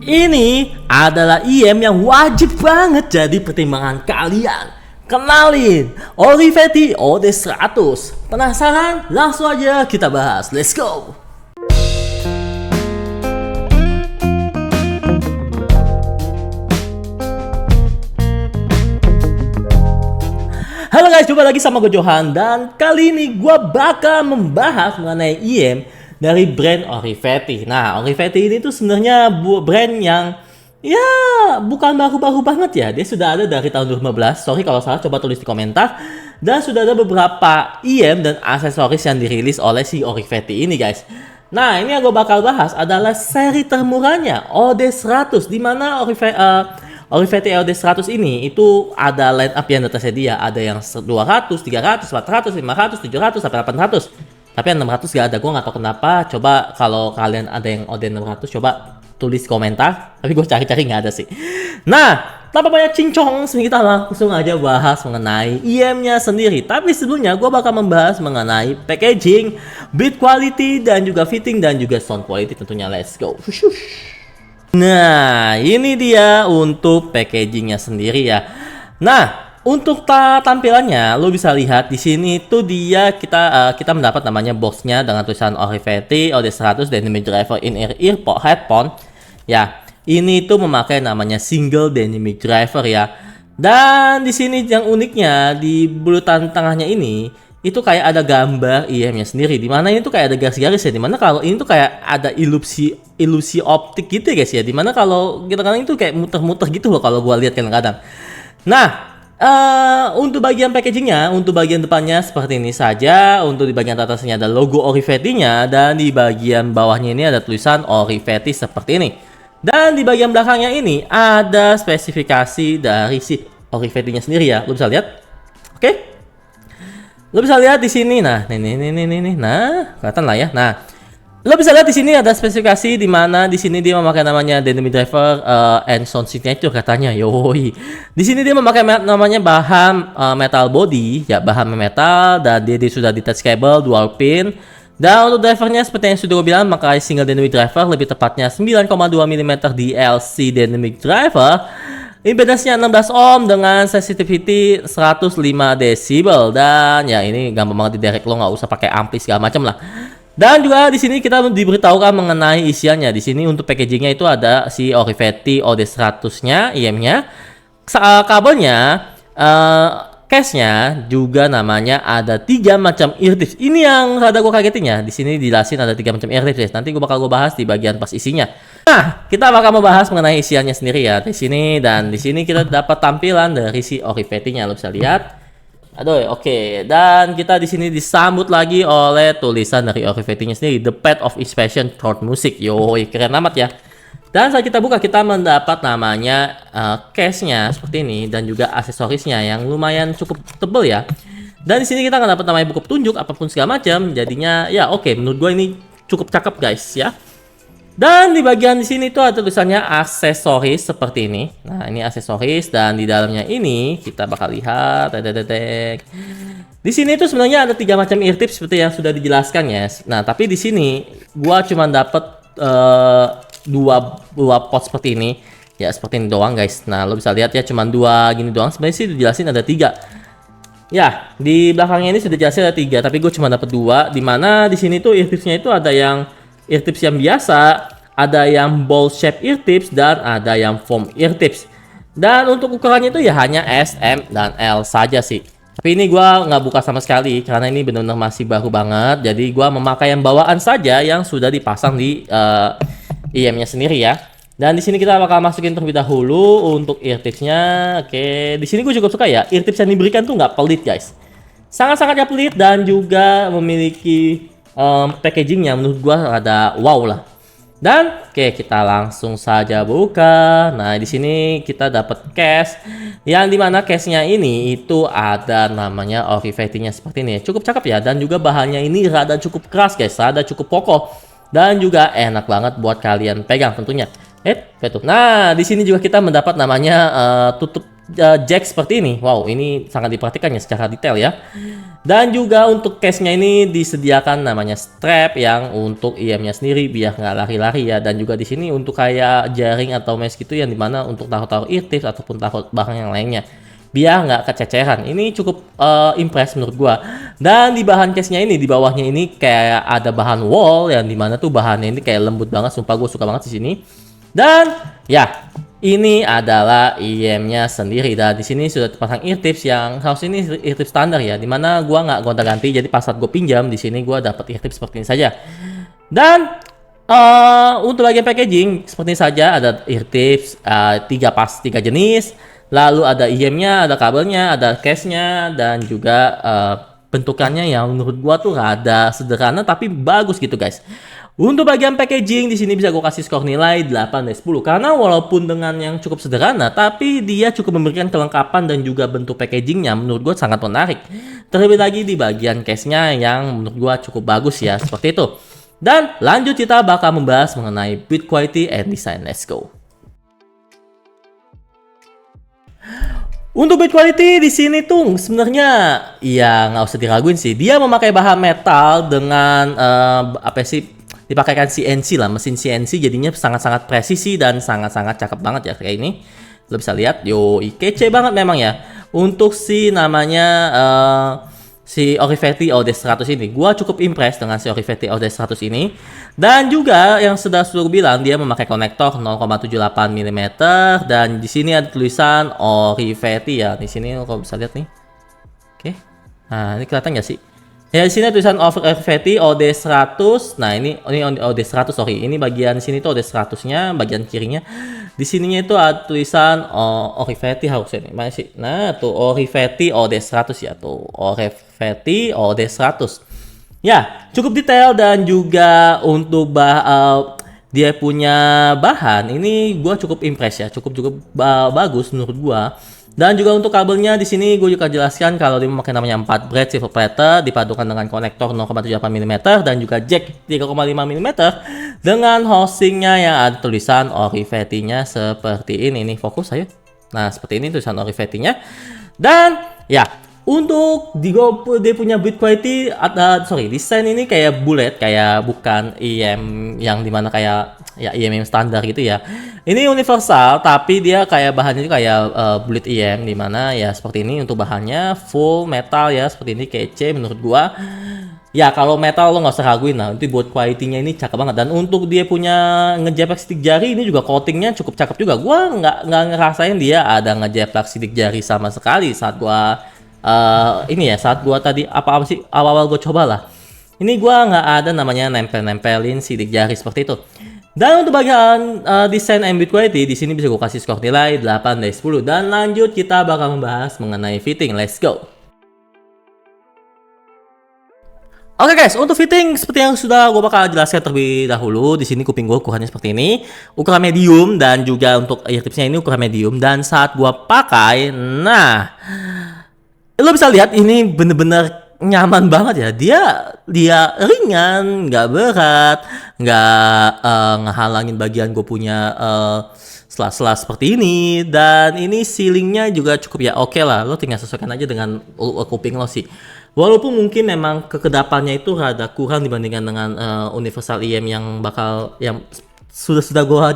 Ini adalah IM yang wajib banget jadi pertimbangan kalian. Kenalin, Olivetti OD100. Penasaran? Langsung aja kita bahas. Let's go! Halo guys, jumpa lagi sama gue Johan. Dan kali ini gue bakal membahas mengenai IM dari brand Olivetti. Nah, Olivetti ini tuh sebenarnya brand yang ya bukan baru-baru banget ya. Dia sudah ada dari tahun 2015. Sorry kalau salah, coba tulis di komentar. Dan sudah ada beberapa IM dan aksesoris yang dirilis oleh si Olivetti ini guys. Nah, ini yang gue bakal bahas adalah seri termurahnya OD100, di mana Olivetti OD100 ini itu ada line up yang tersedia. Ada yang 200, 300, 400, 500, 700 sampai 800. Tapi yang 600 gak ada, gue gak tahu kenapa. Coba kalau kalian ada yang OD 600, coba tulis komentar. Tapi gue cari-cari gak ada sih. Nah, tanpa banyak cincong, kita langsung aja bahas mengenai IM-nya sendiri. Tapi sebelumnya gue bakal membahas mengenai packaging, build quality, dan juga fitting, dan juga sound quality tentunya. Let's go. Nah, ini dia untuk packagingnya sendiri ya. Nah, untuk tampilannya, lo bisa lihat di sini tuh kita mendapat namanya boxnya dengan tulisan Olivetti OD100 Dynamic Driver in-ear headphone. Ya, ini tuh memakai namanya single dynamic driver ya. Dan di sini yang uniknya di bulutan tengahnya ini itu kayak ada gambar IM-nya sendiri. Dimana ini tuh kayak ada garis-garis ya. Dimana kalau ini tuh kayak ada ilusi optik gitu ya guys ya. Dimana kalau kita kadang itu kayak muter-muter gitu loh kalau gua lihat kadang-kadang. Nah, untuk bagian packagingnya, untuk bagian depannya seperti ini saja. Untuk di bagian atasnya ada logo Olivetti-nya, dan di bagian bawahnya ini ada tulisan Olivetti seperti ini. Dan di bagian belakangnya ini ada spesifikasi dari si Olivetti-nya sendiri ya. Lo bisa lihat, oke? Lo bisa lihat di sini. Nah, nih, nah, kelihatan lah ya. Nah, lo bisa lihat di sini ada spesifikasi di mana di sini dia memakai namanya Dynamic Driver and Sound Signature katanya. Yoi. Di sini dia memakai namanya bahan metal body, ya bahan metal, dan dia sudah detachable dual pin. Dan untuk drivernya seperti yang sudah gue bilang, memakai single dynamic driver, lebih tepatnya 9,2 mm DLC dynamic driver. Impedance-nya 16 ohm dengan sensitivity 105 decibel, dan ya ini gampang banget di direct, lo nggak usah pakai ampli segala macam lah. Dan juga di sini kita diberitahukan mengenai isiannya. Di sini untuk packagingnya itu ada si Olivetti OD100-nya, IM-nya, kabelnya, case-nya, juga namanya ada 3 macam ear tips. Ini yang rada gue kagetin ya. Di sini dijelasin ada 3 macam ear tips. Nanti gue bakal bahas di bagian pas isinya. Nah, kita bakal membahas mengenai isiannya sendiri ya di sini, dan di sini kita dapat tampilan dari si Olivetti-nya, lo bisa lihat. Aduh, oke. Dan kita di sini disambut lagi oleh tulisan dari Olivetti-nya sendiri, The Path of Inspiration Through Music. Yoi, keren amat ya. Dan saat kita buka, kita mendapat namanya case-nya seperti ini, dan juga aksesorisnya yang lumayan cukup tebel ya. Dan di sini kita akan dapat namanya buku petunjuk apapun segala macam. Jadinya ya oke, menurut gue ini cukup cakep guys ya. Dan di bagian di sini tuh ada tulisannya aksesoris seperti ini. Nah, ini aksesoris, dan di dalamnya ini kita bakal lihat di sini tuh sebenarnya ada 3 macam ear tips seperti yang sudah dijelaskan ya. Nah, tapi di sini gua cuma dapat dua pot seperti ini. Ya, seperti ini doang guys. Nah, lo bisa lihat ya, cuma 2 gini doang. Sebenarnya sih dijelasin ada 3. Ya, di belakangnya ini sudah jelasin ada 3, tapi gue cuma dapat 2. Dimana di sini tuh ear tipsnya itu ada yang ear tips yang biasa, ada yang ball shape ear tips, dan ada yang foam ear tips. Dan untuk ukurannya itu ya hanya S, M, dan L saja sih. Tapi ini gua nggak buka sama sekali karena ini benar-benar masih baru banget. Jadi gua memakai yang bawaan saja yang sudah dipasang di IM-nya sendiri ya. Dan di sini kita bakal masukin terlebih dahulu untuk ear tipsnya. Oke, di sini gue cukup suka ya. Ear tips yang diberikan tuh nggak pelit guys. Sangat-sangat pelit, dan juga memiliki packaging yang menurut gua ada wow lah. Dan oke, kita langsung saja buka. Nah, di sini kita dapat case, yang dimana case-nya ini itu ada namanya Olivetti-nya seperti ini. Cukup cakep ya, dan juga bahannya ini rada cukup keras guys, rada cukup kokoh, dan juga enak banget buat kalian pegang tentunya. Betul. Nah, di sini juga kita mendapat namanya tutup jack seperti ini. Wow, ini sangat diperhatikan ya secara detail ya. Dan juga untuk case-nya ini disediakan namanya strap yang untuk IM-nya sendiri biar nggak lari-lari ya. Dan juga di sini untuk kayak jaring atau mesh gitu yang dimana untuk taruh-taruh eartips ataupun taruh barang yang lainnya biar nggak kececeran. Ini cukup impress menurut gua. Dan di bahan case-nya ini, di bawahnya ini kayak ada bahan wall yang dimana tuh bahannya ini kayak lembut banget. Sumpah gue suka banget di sini. Dan ya, ini adalah IM-nya sendiri. Dan di sini sudah terpasang eartips yang harus ini eartips standar ya. Dimana gua nggak gonta-ganti. Jadi pas saat gue pinjam di sini gua dapat eartips seperti ini saja. Dan untuk bagian packaging seperti ini saja, ada eartips 3 jenis. Lalu ada IM-nya, ada kabelnya, ada case-nya, dan juga bentukannya yang menurut gua tuh rada sederhana tapi bagus gitu guys. Untuk bagian packaging di sini bisa gua kasih skor nilai 8 dari 10 karena walaupun dengan yang cukup sederhana tapi dia cukup memberikan kelengkapan dan juga bentuk packagingnya menurut gua sangat menarik. Terlebih lagi di bagian case-nya yang menurut gua cukup bagus ya, seperti itu. Dan lanjut kita bakal membahas mengenai build quality and design. Let's go. Untuk build quality di sini tuh sebenarnya ya nggak usah diraguin sih. Dia memakai bahan metal dengan apa sih, dipakaikan CNC lah, mesin CNC, jadinya sangat-sangat presisi dan sangat-sangat cakep banget ya kayak ini. Lo bisa lihat, yo kece banget memang ya. Untuk si namanya si Orivetti OD100 ini, gua cukup impress dengan si Orivetti OD100 ini. Dan juga yang sudah bilang dia memakai konektor 0,78 mm dan di sini ada tulisan Orivetti ya. Di sini kalau bisa lihat nih. Oke. Nah, ini kelihatan nggak sih? Ya, di sini tulisan Orivetti OD100. Nah, ini OD100, sorry. Ini bagian sini tuh OD100-nya, bagian kirinya. Di sininya itu ada tulisan Orivetti harusnya nih. Mana sih? Nah, tuh Orivetti OD100 ya, tuh Orivetti OD100. Ya, cukup detail dan juga untuk dia punya bahan ini gua cukup impress ya, cukup bagus menurut gua. Dan juga untuk kabelnya di sini gue juga jelaskan kalau dia memakai namanya 4 braid silver plated dipadukan dengan konektor 0,78 mm dan juga jack 3,5 mm dengan housingnya yang ada tulisan Orivetti-nya seperti ini. Nih fokus ayo. Nah, seperti ini tulisan Orivetti-nya. Dan ya, untuk dia punya build quality desain ini kayak bullet, kayak bukan IM yang dimana kayak ya IM standar gitu ya. Ini universal tapi dia kayak bahannya itu kayak bullet IM dimana ya seperti ini. Untuk bahannya full metal ya, seperti ini, kece menurut gua. Ya kalau metal lo nggak usah raguin lah, nanti buat quality-nya ini cakep banget. Dan untuk dia punya ngejeplak sidik jari ini juga coatingnya cukup cakep juga. Gua nggak ngerasain dia ada ngejeplak sidik jari sama sekali saat gua ini ya, saat gua tadi apa sih awal-awal gua coba lah. Ini gua nggak ada namanya nempelin sidik jari seperti itu. Dan untuk bagian desain and build quality di sini bisa gua kasih skor nilai 8 dari 10. Dan lanjut kita bakal membahas mengenai fitting. Let's go. Oke guys, untuk fitting seperti yang sudah gue bakal jelaskan terlebih dahulu. Di sini kuping gue ukurannya seperti ini, ukuran medium, dan juga untuk eartipsnya ini ukuran medium. Dan saat gue pakai, nah, lo bisa lihat ini bener-bener nyaman banget ya. Dia ringan, nggak berat, nggak ngehalangin bagian gue punya sela-sela seperti ini. Dan ini ceilingnya juga cukup ya oke lah. Lo tinggal sesuaikan aja dengan kuping lo sih. Walaupun mungkin memang kekedapannya itu rada kurang dibandingkan dengan universal IM yang sudah gue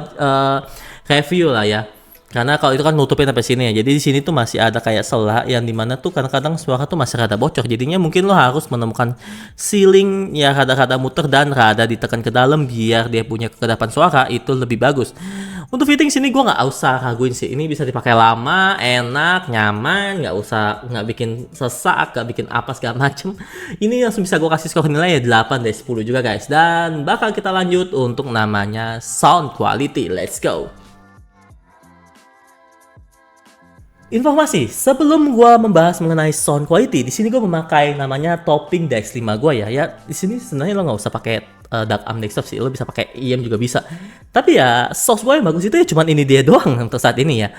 review lah ya. Karena kalau itu kan nutupin sampai sini ya. Jadi di sini tuh masih ada kayak celah yang dimana tuh kadang-kadang suara tuh masih rada bocor. Jadinya mungkin lo harus menemukan ceiling ya rada-rada muter dan rada ditekan ke dalam biar dia punya kekedapan suara itu lebih bagus. Untuk fitting sini gue nggak usah raguin sih. Ini bisa dipakai lama, enak, nyaman, nggak bikin sesak, nggak bikin apa segala macem. Ini langsung bisa gue kasih skor nilai ya 8 dari 10 juga guys. Dan bakal kita lanjut untuk namanya sound quality. Let's go. Informasi sebelum gua membahas mengenai sound quality, di sini gua memakai namanya topping DX5 gua ya. Ya di sini sebenarnya lo nggak usah pakai dark arm desktop sih, lo bisa pakai IM juga bisa. Tapi ya source gue yang bagus itu ya cuman ini dia doang untuk saat ini ya.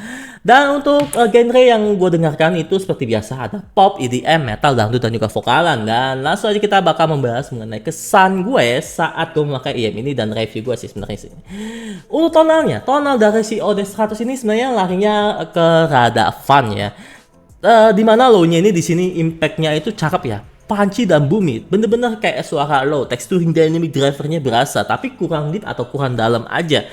Dan untuk genre yang gue dengarkan itu seperti biasa ada pop, EDM, metal, dangdut dan juga vokalan. Dan langsung aja kita bakal membahas mengenai kesan gue saat gue memakai IM ini dan review gue sih sebenarnya sih. Untuk tonalnya, tonal dari si OD100 ini sebenarnya larinya ke rada fun ya. Dimana low-nya ini di sini impact-nya itu cakep ya, punchy dan boomy, bener-bener kayak suara low, texturing dynamic drivernya berasa, tapi kurang deep atau kurang dalam aja.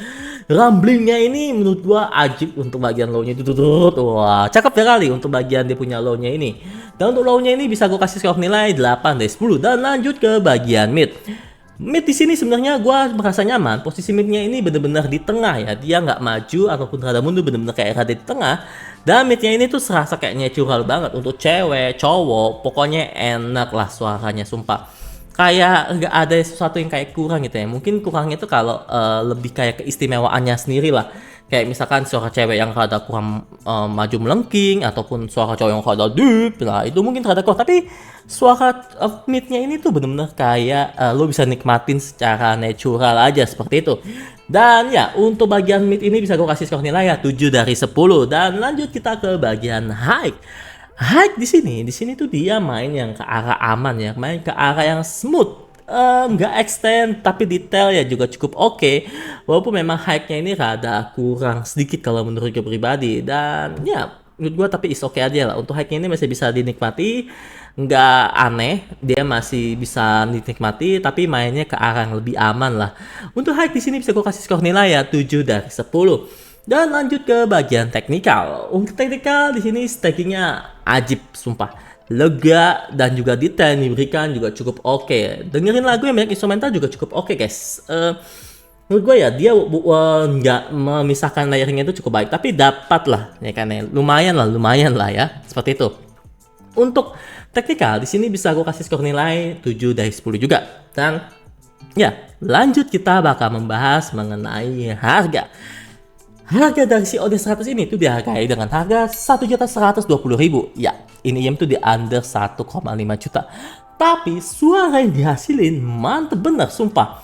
Rumblingnya ini menurut gua ajib untuk bagian low-nya itu, wah cakep sekali untuk bagian dia punya low-nya ini. Dan untuk low-nya ini bisa gua kasih skor nilai 8 dari 10. Dan lanjut ke bagian mid. Mid di sini sebenarnya gua merasa nyaman. Posisi midnya ini bener-bener di tengah ya. Dia nggak maju ataupun rada mundur, bener-bener kayak rada di tengah. Dan midnya ini tuh serasa kayak natural banget untuk cewek, cowok. Pokoknya enak lah suaranya, sumpah. Kayak nggak ada sesuatu yang kayak kurang gitu ya. Mungkin kurangnya tuh kalau lebih kayak keistimewaannya sendiri lah. Kayak misalkan suara cewek yang rada kurang maju melengking, ataupun suara cowok yang rada deep. Nah itu mungkin rada kurang. Tapi suara midnya ini tuh bener-bener kayak lo bisa nikmatin secara natural aja seperti itu. Dan ya untuk bagian mid ini bisa gue kasih skor nilai ya 7 dari 10. Dan lanjut kita ke bagian high. High di sini tuh dia main yang ke arah aman ya, main ke arah yang smooth. Nggak extend tapi detail ya juga cukup oke. Walaupun memang high-nya ini rada kurang sedikit kalau menurut gue pribadi. Dan ya menurut gue tapi is oke aja lah. Untuk high-nya ini masih bisa dinikmati, nggak aneh, dia masih bisa dinikmati tapi mainnya ke arah yang lebih aman lah. Untuk high di sini bisa gue kasih skor nilai ya 7 dari 10. Dan lanjut ke bagian teknikal. Untuk teknikal di sini stackingnya ajib sumpah, lega dan juga detail yang diberikan juga cukup oke. Dengerin lagu yang banyak instrumental juga cukup oke guys. Menurut gue ya dia nggak memisahkan layering itu cukup baik, tapi dapat lah ya kan ya, lumayan lah ya seperti itu. Untuk teknikal di sini bisa gue kasih skor nilai 7 dari 10 juga. Dan ya lanjut kita bakal membahas mengenai harga. Harga dari si OD100 ini tuh dihargai dengan harga 1.120.000. Ya, ini IM tuh di under 1,5 juta. Tapi suara yang dihasilin mantep bener, sumpah.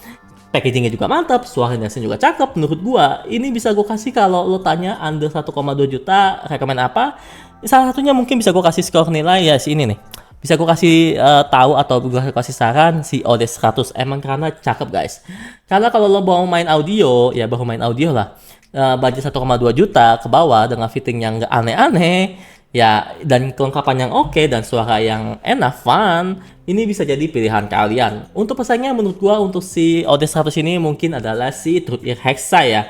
Packagingnya juga mantap, suara yang dihasilin juga cakep menurut gua. Ini bisa gua kasih kalau lo tanya under 1,2 juta, rekomen apa? Salah satunya mungkin bisa gua kasih skor nilai ya si ini nih. Bisa gue kasih tahu atau gue kasih saran si OD100 emang karena cakep guys. Karena kalau lo mau main audio ya baru main audio lah. Budget 1,2 juta ke bawah dengan fitting yang gak aneh-aneh ya dan kelengkapan yang oke dan suara yang enak, fun, ini bisa jadi pilihan kalian. Untuk pesaingnya menurut gua untuk si OD100 ini mungkin adalah si TruthEar Hexa ya.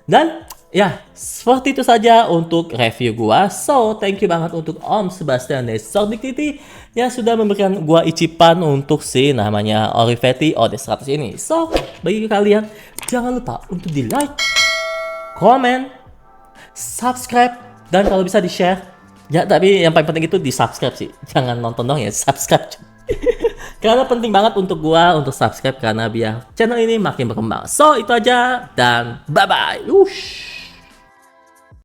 Dan ya seperti itu saja untuk review gua. So thank you banget untuk Om Sebastian dari Sordiktiti yang sudah memberikan gua icipan untuk si namanya Olivetti OD100 ini. So bagi kalian jangan lupa untuk di like, komen, subscribe, dan kalau bisa di share. Ya tapi yang paling penting itu di subscribe sih, jangan nonton dong ya, subscribe. Karena penting banget untuk gua untuk subscribe karena biar channel ini makin berkembang. So itu aja dan bye bye.